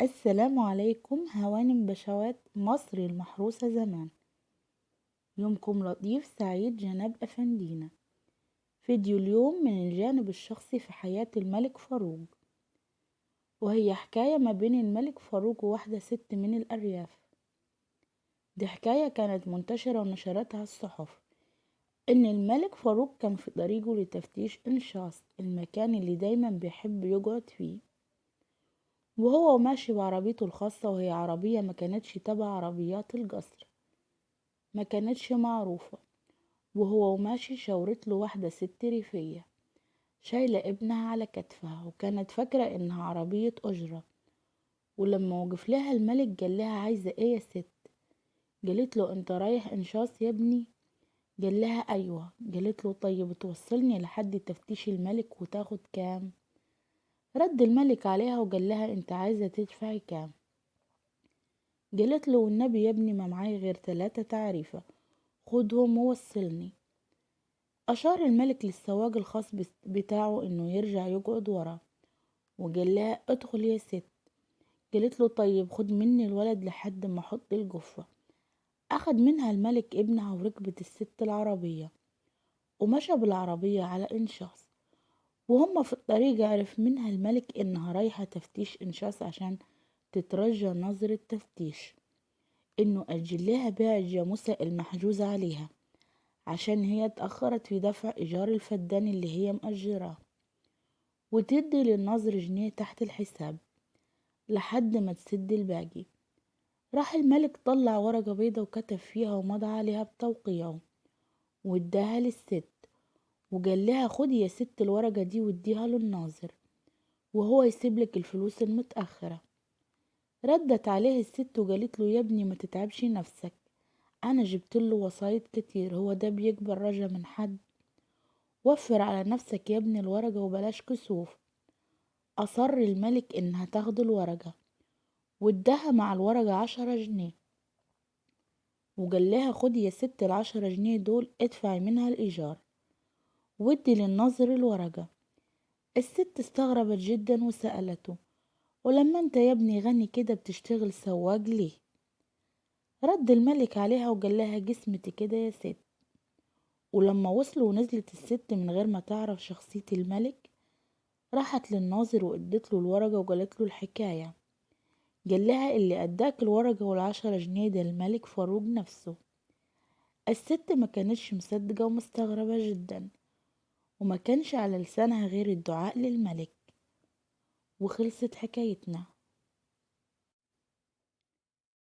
السلام عليكم هوانم بشوات مصر المحروسة زمان. يومكم لطيف سعيد جناب أفندينا. فيديو اليوم من الجانب الشخصي في حياة الملك فاروق، وهي حكاية ما بين الملك فاروق وواحدة ست من الأرياف. دي حكاية كانت منتشرة ونشرتها الصحف. إن الملك فاروق كان في طريقه لتفتيش إنشاص، المكان اللي دايما بيحب يقعد فيه، وهو ماشي بعربيته الخاصة، وهي عربية ما كانتش تبع عربيات القصر، ما كانتش معروفة. وهو ماشي شاورت له واحدة ست ريفية شايلة ابنها على كتفها، وكانت فاكرة انها عربية أجرة. ولما وقف لها الملك قال لها عايزة ايه يا ست؟ قالت له انت رايح انشاص يا ابني؟ قال لها ايوه. قالت له طيب توصلني لحد تفتيش الملك وتاخد كام؟ رد الملك عليها وقال لها انت عايزة تدفعي كام؟ قالت له والنبي يا ابني ما معاي غير 3 تعريفة، خدهم ووصلني. أشار الملك للسواق الخاص بتاعه إنه يرجع يقعد ورا، وقال لها ادخل يا ست. قالت له طيب خد مني الولد لحد ما احط الجفة. أخد منها الملك ابنها وركبت الست العربية، ومشى بالعربية على إنشاص. وهم في الطريق عرف منها الملك إنها رايحة تفتيش إنشاص عشان تترجى نظر التفتيش، إنه أجل لها بيع الجاموسة المحجوزة عليها، عشان هي اتأخرت في دفع إيجار الفدان اللي هي مأجراه، وتدي للناظر جنيه تحت الحساب لحد ما تسد الباقي. راح الملك طلع ورقة بيضة وكتب فيها ومضى عليها بتوقيعه، واداها للست، وقال لها خدي يا ست الورقة دي واديها للناظر، وهو يسيب لك الفلوس المتأخرة. ردت عليه الست وقالت له يا ابني ما تتعبش نفسك، انا جبت له وسايط كتير، هو ده بيقبل رجا من حد؟ وفر على نفسك يا ابني الورقة وبلاش كسوف. أصر الملك إنها تاخد الورقة، واداها مع الورقة 10 جنيه، وقال لها خدي يا ست ال10 جنيه دول ادفعي منها الإيجار، وادي للناظر الورقة. الست استغربت جدا وسألته ولما انت يا ابني غني كده بتشتغل سواق ليه؟ رد الملك عليها وقال لها جسمتي كده يا ست. ولما وصلوا ونزلت الست من غير ما تعرف شخصية الملك، راحت للناظر وادت له الورقة وقالت له الحكاية. قال لها اللي اداك الورقة وال10 جنيه ده الملك فاروق نفسه. الست ما كانتش مصدقة ومستغربة جدا، وما كانش على لسانها غير الدعاء للملك. وخلصت حكايتنا.